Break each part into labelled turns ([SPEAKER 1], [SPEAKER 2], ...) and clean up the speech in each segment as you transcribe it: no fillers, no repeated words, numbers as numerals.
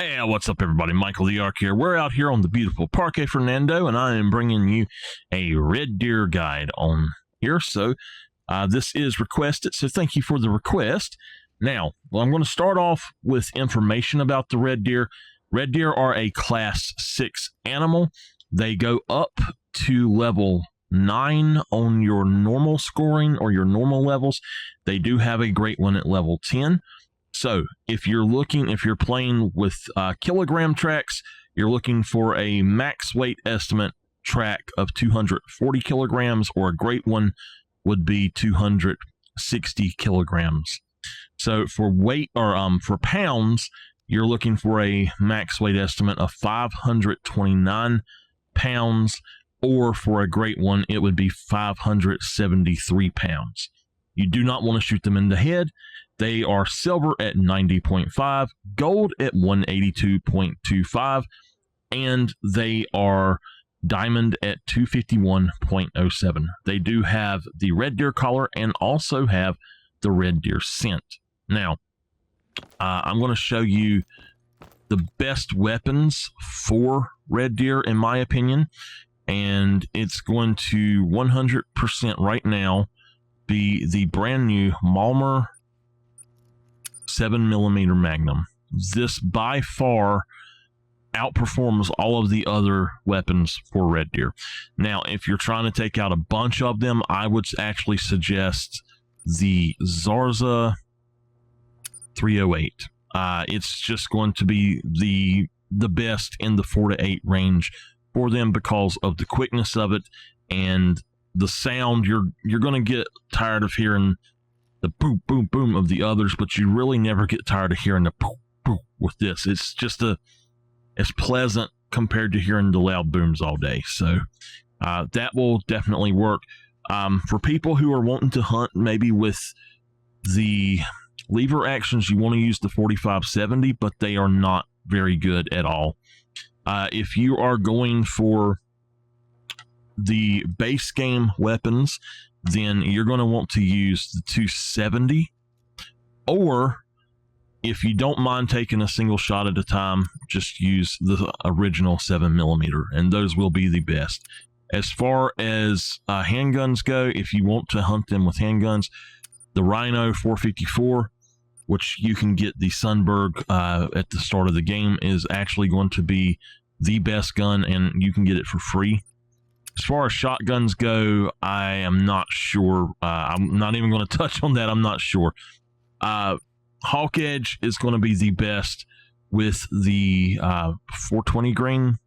[SPEAKER 1] Hey, what's up, everybody? MichaelTheArch here. We're out here on the beautiful Parque Fernando, and I am bringing you a red deer guide on here. So this is requested, so thank you for the request. Now, I'm going to start off with information about the red deer. Red deer are a Class 6 animal. They go up to level 9 on your normal scoring or your normal levels. They do have a great one at level 10. So if you're playing with kilogram tracks, you're looking for a max weight estimate track of 240 kilograms, or a great one would be 260 kilograms. So for weight, or for pounds, you're looking for a max weight estimate of 529 pounds, or for a great one, it would be 573 pounds. You do not want to shoot them in the head. They are silver at 90.5, gold at 182.25, and they are diamond at 251.07. They do have the red deer collar and also have the red deer scent. Now, I'm going to show you the best weapons for red deer, in my opinion, and it's going to 100% right now be the brand new Malmer 7mm Magnum. This by far outperforms all of the other weapons for red deer. Now, if you're trying to take out a bunch of them, I would actually suggest the Zarza 308. It's just going to be the best in the 4 to 8 range for them because of the quickness of it and the sound. You're going to get tired of hearing the boom, boom, boom of the others, but you really never get tired of hearing the boom, boom with this. It's just it's pleasant compared to hearing the loud booms all day. So that will definitely work. For people who are wanting to hunt maybe with the lever actions, you want to use the 45-70, but they are not very good at all. If you are going for the base game weapons, then you're going to want to use the 270, or if you don't mind taking a single shot at a time, just use the original 7mm, and those will be the best. As far as handguns go, if you want to hunt them with handguns, the Rhino 454, which you can get the Sunberg at the start of the game, is actually going to be the best gun, and you can get it for free. As far as shotguns go, I am not sure. I'm not even going to touch on that. I'm not sure. Hawk Edge is going to be the best with the 420 grain.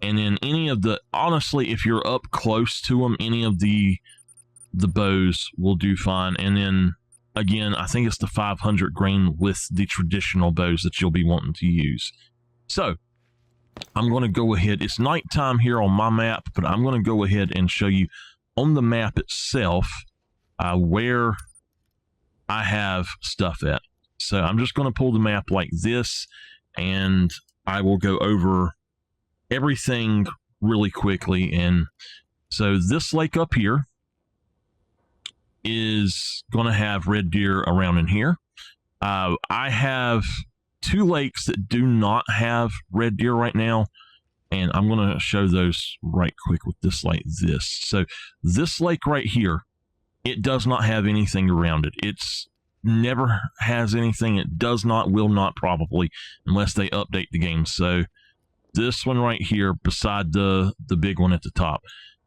[SPEAKER 1] And then any of the, honestly, if you're up close to them, any of the bows will do fine. And then, again, I think it's the 500 grain with the traditional bows that you'll be wanting to use. So, I'm going to go ahead. It's nighttime here on my map, but I'm going to go ahead and show you on the map itself where I have stuff at. So I'm just going to pull the map like this, and I will go over everything really quickly. And so this lake up here is going to have red deer around in here. I have 2 lakes that do not have red deer right now, and I'm going to show those right quick with this like this. So this lake right here, it does not have anything around it. It's never has anything. It does not, will not probably, unless they update the game. So this one right here, beside the big one at the top,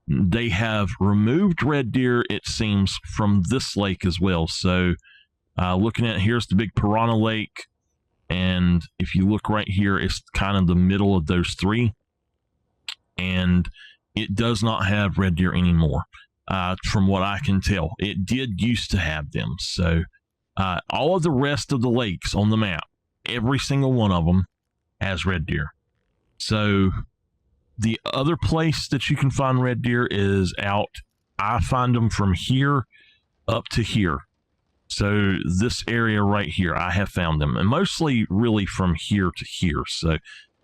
[SPEAKER 1] they have removed red deer, it seems, from this lake as well. So looking at, here's the big Piranha Lake. And if you look right here, it's kind of the middle of those 3. And it does not have red deer anymore, from what I can tell. It did used to have them. So all of the rest of the lakes on the map, every single one of them has red deer. So the other place that you can find red deer is out. I find them from here up to here. So this area right here, I have found them, and mostly really from here to here. So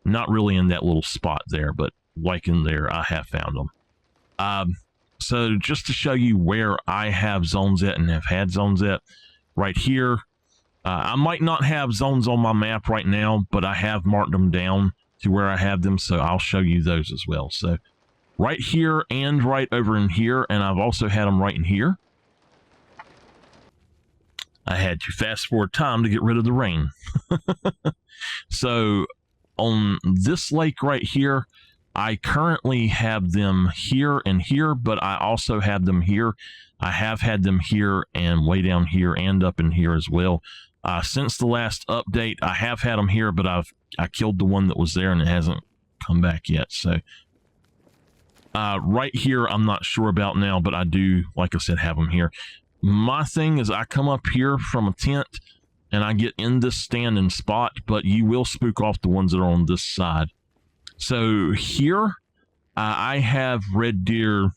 [SPEAKER 1] not really in that little spot there, but like in there, I have found them. So just to show you where I have zones at and have had zones at, right here, I might not have zones on my map right now, but I have marked them down to where I have them, so I'll show you those as well. So right here and right over in here, and I've also had them right in here. I had to fast forward time to get rid of the rain. So on this lake right here, I currently have them here and here, but I also have them here. I have had them here and way down here and up in here as well. Since the last update, I have had them here, but I killed the one that was there and it hasn't come back yet. So right here, I'm not sure about now, but I do, like I said, have them here. My thing is I come up here from a tent and I get in this standing spot, but you will spook off the ones that are on this side. So here, I have red deer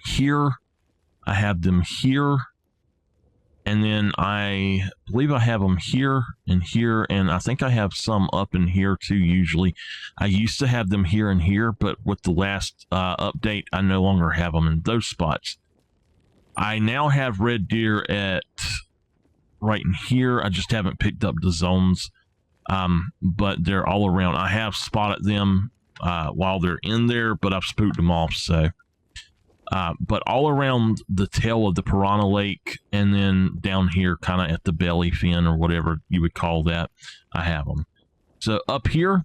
[SPEAKER 1] here. I have them here. And then I believe I have them here, and I think I have some up in here too usually. I used to have them here and here, but with the last update, I no longer have them in those spots. I now have red deer at right in here. I just haven't picked up the zones, but they're all around. I have spotted them while they're in there, but I've spooked them off, so... but all around the tail of the Piranha Lake, and then down here kind of at the belly fin or whatever you would call that, I have them. So up here,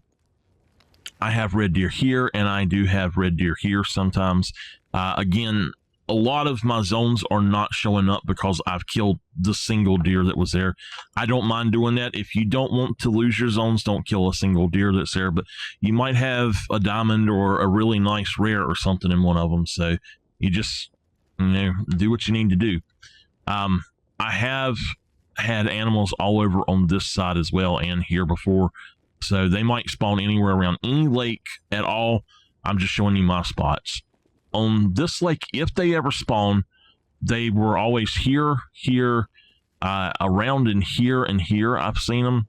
[SPEAKER 1] I have red deer here, and I do have red deer here sometimes. Again, a lot of my zones are not showing up because I've killed the single deer that was there. I don't mind doing that. If you don't want to lose your zones, don't kill a single deer that's there, but you might have a diamond or a really nice rare or something in one of them, so you just, do what you need to do. I have had animals all over on this side as well and here before, so they might spawn anywhere around any lake at all. I'm just showing you my spots. On this lake, if they ever spawn, they were always here, around in here and here. I've seen them,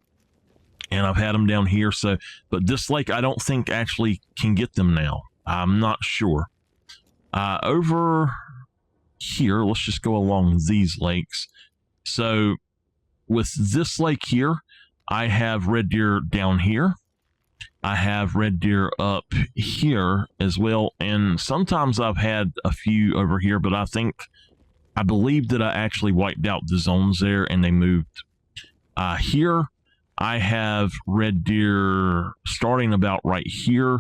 [SPEAKER 1] and I've had them down here. So, but this lake, I don't think actually can get them now. I'm not sure. Over here, let's just go along these lakes. So with this lake here, I have red deer down here. I have red deer up here as well. And sometimes I've had a few over here, but I believe that I actually wiped out the zones there and they moved. Here, I have red deer starting about right here,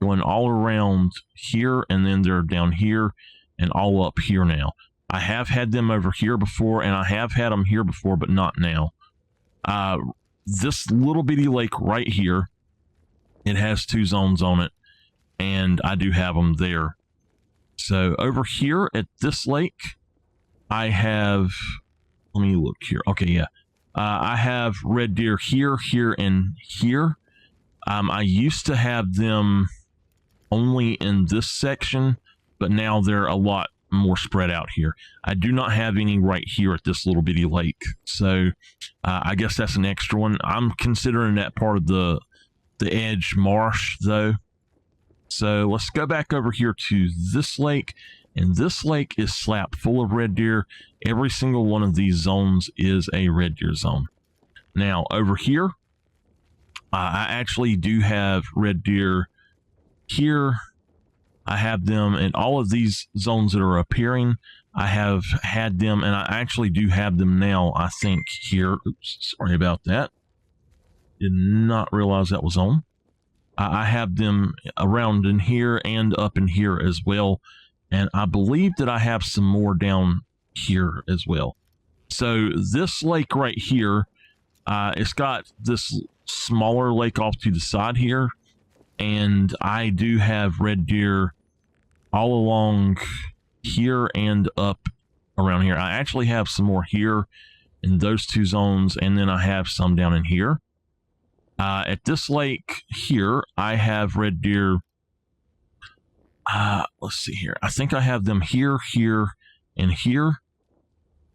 [SPEAKER 1] going all around here, and then they're down here and all up here now. I have had them over here before, and I have had them here before, but not now. This little bitty lake right here, it has 2 zones on it, and I do have them there. So over here at this lake, I have, let me look here. Okay, yeah. I have red deer here, here, and here. I used to have them only in this section, but now they're a lot more spread out here. I do not have any right here at this little bitty lake, so I guess that's an extra one. I'm considering that part of the edge marsh though. So let's go back over here to this lake, and this lake is slapped full of red deer. Every single one of these zones is a red deer zone. Now over here, I actually do have red deer here. I have them in all of these zones that are appearing. I have had them, and I actually do have them now, I think, here. Oops, sorry about that. Did not realize that was on. I have them around in here and up in here as well. And I believe that I have some more down here as well. So this lake right here, it's got this smaller lake off to the side here. And I do have red deer all along here and up around here. I actually have some more here in those 2 zones, and then I have some down in here. At this lake here, I have red deer. Let's see here. I think I have them here, here, and here.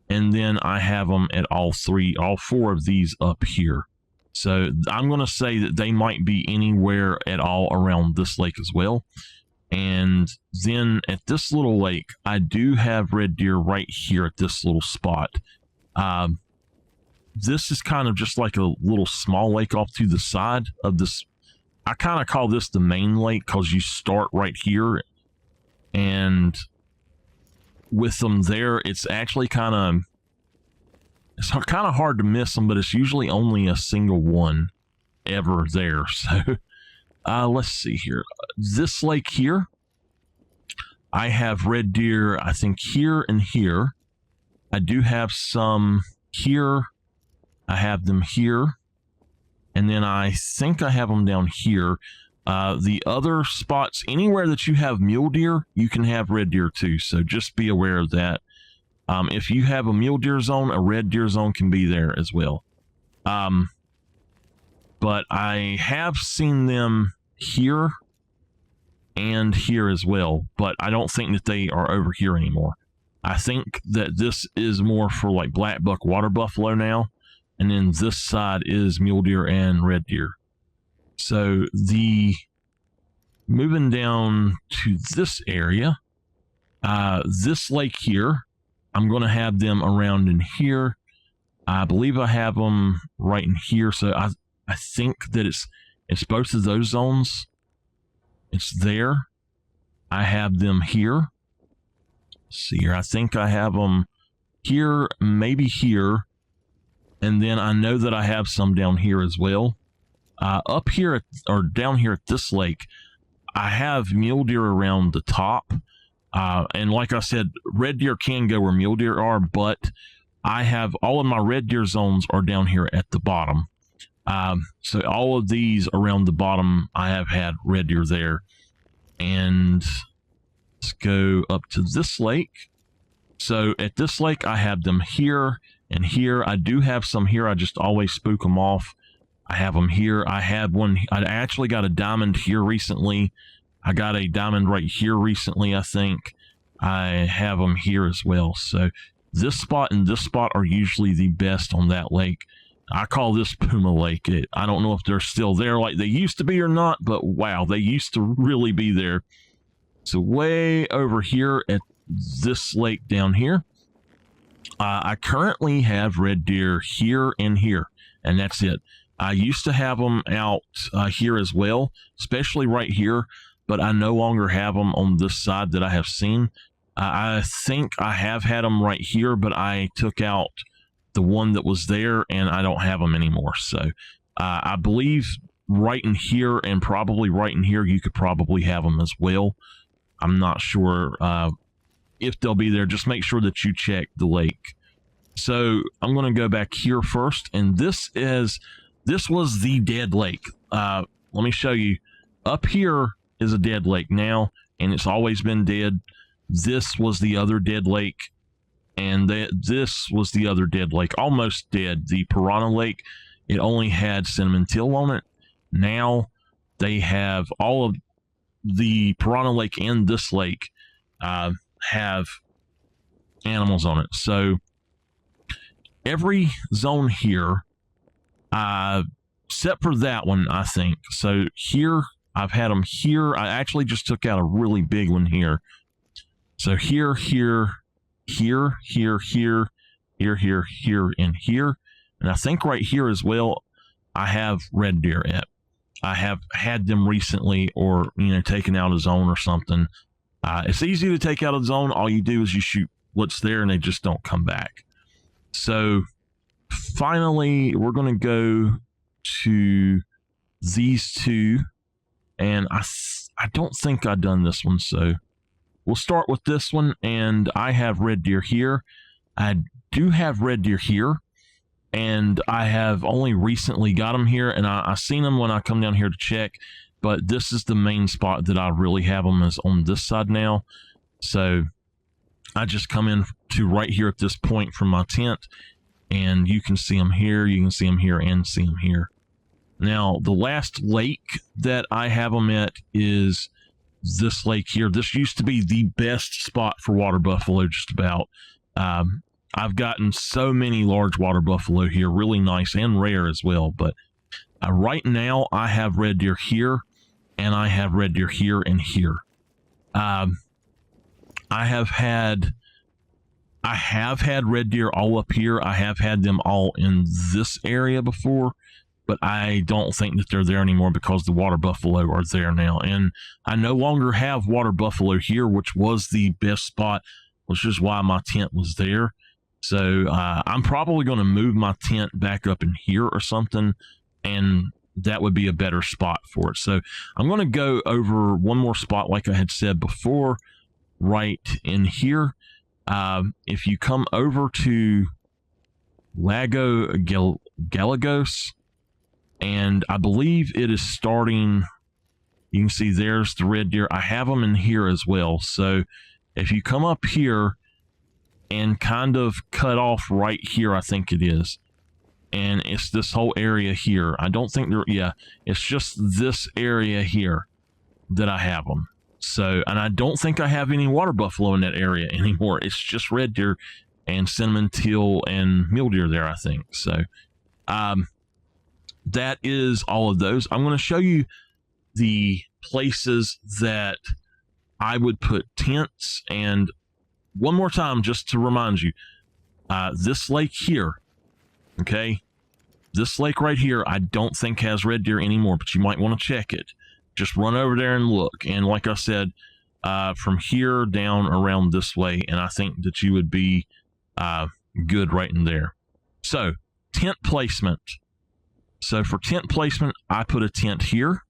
[SPEAKER 1] And then I have them at all 4 of these up here. So I'm going to say that they might be anywhere at all around this lake as well. And then at this little lake, I do have red deer right here at this little spot. this is kind of just like a little small lake off to the side of this. I kind of call this the main lake because you start right here, and with them there, it's actually kind of hard to miss them, but it's usually only a single one ever there. So let's see here. This lake here, I have red deer, I think, here and here. I do have some here. I have them here. And then I think I have them down here. The other spots, anywhere that you have mule deer, you can have red deer too. So just be aware of that. If you have a mule deer zone, a red deer zone can be there as well. But I have seen them here and here as well, but I don't think that they are over here anymore. I think that this is more for like black buck water buffalo now, and then this side is mule deer and red deer. So moving down to this area, this lake here, I'm going to have them around in here. I believe I have them right in here. So I think that it's both of those zones. It's there. I have them here. Let's see here. I think I have them here, maybe here. And then I know that I have some down here as well. Up here or down here at this lake, I have mule deer around the top. And like I said, red deer can go where mule deer are, but I have all of my red deer zones are down here at the bottom. So all of these around the bottom, I have had red deer there. And let's go up to this lake. So at this lake, I have them here and here. I do have some here. I just always spook them off. I have them here. I had one. I actually got a diamond here recently. I got a diamond right here recently, I think. I have them here as well. So this spot and this spot are usually the best on that lake. I call this Puma Lake. I don't know if they're still there like they used to be or not, but wow, they used to really be there. So way over here at this lake down here, I currently have red deer here and here, and that's it. I used to have them out here as well, especially right here, but I no longer have them on this side that I have seen. I think I have had them right here, but I took out the one that was there, and I don't have them anymore. So I believe right in here and probably right in here, you could probably have them as well. I'm not sure if they'll be there. Just make sure that you check the lake. So I'm going to go back here first, and this was the dead lake. Let me show you. Up here is a dead lake now, and it's always been dead. This was the other dead lake, and this was the other dead lake, almost dead. The Piranha Lake, it only had cinnamon teal on it. Now they have all of the Piranha Lake and this lake have animals on it. So every zone here, except for that one, I think. So here, I've had them here. I actually just took out a really big one here. So here, here, here, here, here, here, here, here, and here. And I think right here as well, I have red deer at. I have had them recently, or, taken out a zone or something. It's easy to take out a zone. All you do is you shoot what's there, and they just don't come back. So finally, we're going to go to these two, and I don't think I've done this one, so we'll start with this one. And I have red deer here. I do have red deer here, and I have only recently got them here, and I seen them when I come down here to check, but this is the main spot that I really have them, is on this side now. So I just come in to right here at this point from my tent, and you can see them here, you can see them here, and see them here. Now, the last lake that I have them at is this lake here. This used to be the best spot for water buffalo, just about. I've gotten so many large water buffalo here, really nice and rare as well. But right now, I have red deer here, and I have red deer here and here. I have had I have had red deer all up here. I have had them all in this area before, but I don't think that they're there anymore because the water buffalo are there now. And I no longer have water buffalo here, which was the best spot, which is why my tent was there. So I'm probably going to move my tent back up in here or something, and that would be a better spot for it. So I'm going to go over one more spot, like I had said before, right in here. If you come over to Lago Galagos, and I believe it is starting, you can see there's the red deer. I have them in here as well. So if you come up here and kind of cut off right here, I think it is, and it's this whole area here. I don't think it's just this area here that I have them. So, and I don't think I have any water buffalo in that area anymore. It's just red deer and cinnamon teal and mule deer there, I think. So that is all of those. I'm going to show you the places that I would put tents. And one more time, just to remind you, this lake here, okay, this lake right here, I don't think has red deer anymore, but you might want to check it. Just run over there and look. And like I said, from here down around this way, and I think that you would be good right in there. So, tent placement. So for tent placement, I put a tent here.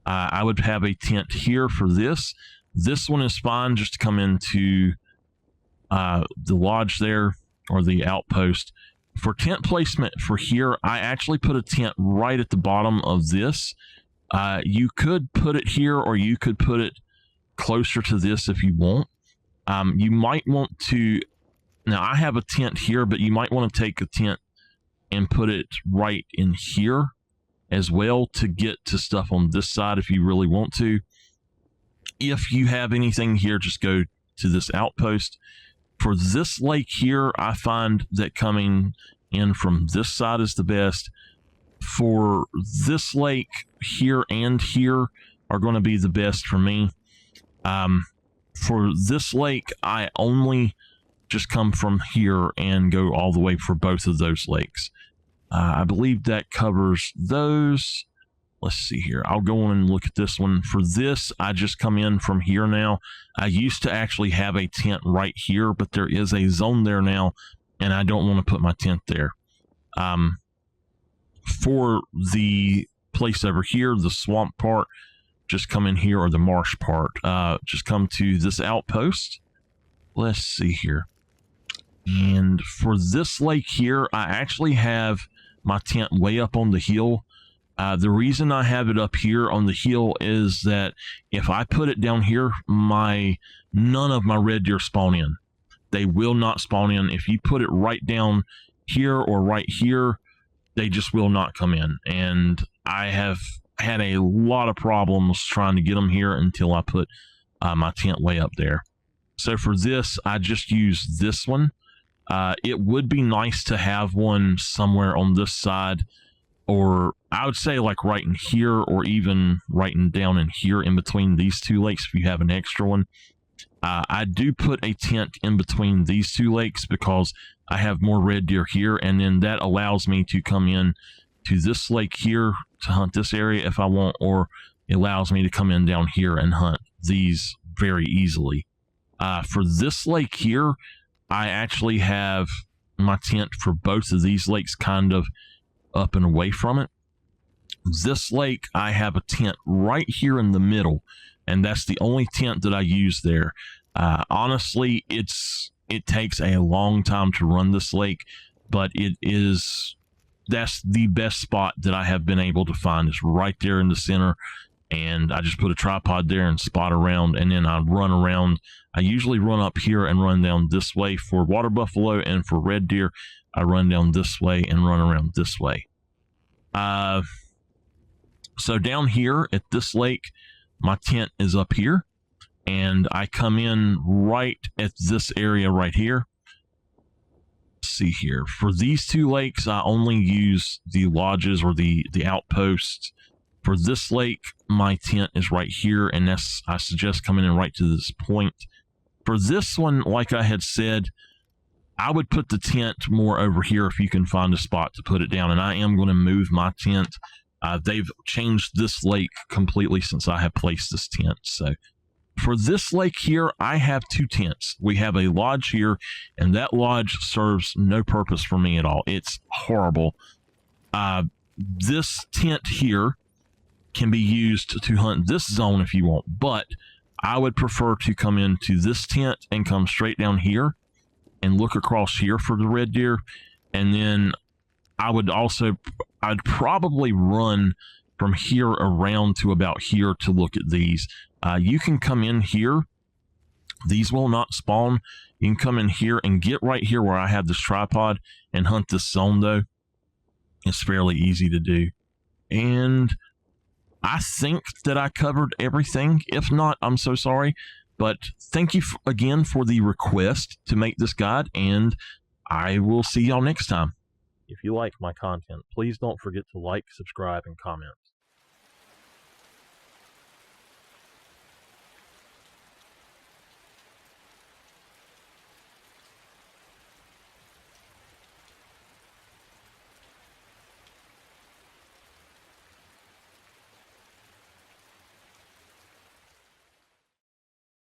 [SPEAKER 1] I would have a tent here for this. This one is fine just to come into the lodge there, or the outpost. For tent placement for here, I actually put a tent right at the bottom of this. You could put it here, or you could put it closer to this if you want. You might want to, now I have a tent here, but you might want to take a tent and put it right in here as well to get to stuff on this side if you really want to. If you have anything here, just go to this outpost. For this lake here, I find that coming in from this side is the best. For this lake here and here are going to be the best for me. For this lake, I only just come from here and go all the way for both of those lakes. I believe that covers those. Let's see here. I'll go on and look at this one. For this, I just come in from here now. I used to actually have a tent right here, but there is a zone there now, and I don't want to put my tent there. For the place over here, the swamp part, just come in here, or the marsh part. Just come to this outpost. Let's see here. And for this lake here, I actually have my tent way up on the hill. The reason I have it up here on the hill is that if I put it down here, none of my red deer spawn in. They will not spawn in. If you put it right down here or right here, they just will not come in. And I have had a lot of problems trying to get them here until I put my tent way up there. So for this, I just use this one. It would be nice to have one somewhere on this side, or I would say like right in here, or even right down in here in between these two lakes if you have an extra one. I do put a tent in between these two lakes because I have more red deer here, and then that allows me to come in to this lake here to hunt this area if I want, or it allows me to come in down here and hunt these very easily. For this lake here, I actually have my tent for both of these lakes kind of up and away from it. This lake, I have a tent right here in the middle, and that's the only tent that I use there. Honestly, it takes a long time to run this lake, but that's the best spot that I have been able to find, is right there in the center. And I just put a tripod there and spot around, and then I run around. I usually run up here and run down this way for water buffalo, and for red deer, I run down this way and run around this way. So down here at this lake, my tent is up here, and I come in right at this area right here. Let's see here. For these two lakes, I only use the lodges or the outposts. For this lake, my tent is right here, and I suggest coming in right to this point. For this one, like I had said, I would put the tent more over here if you can find a spot to put it down. And I am going to move my tent. They've changed this lake completely since I have placed this tent. So for this lake here, I have 2 tents. We have a lodge here, and that lodge serves no purpose for me at all. It's horrible. This tent here can be used to hunt this zone if you want, but I would prefer to come into this tent and come straight down here and look across here for the red deer. And then I'd probably run from here around to about here to look at these. You can come in here. These will not spawn. You can come in here and get right here where I have this tripod and hunt this zone, though. It's fairly easy to do. And I think that I covered everything. If not, I'm so sorry. But thank you again for the request to make this guide, and I will see y'all next time. If you like my content, please don't forget to like, subscribe, and comment.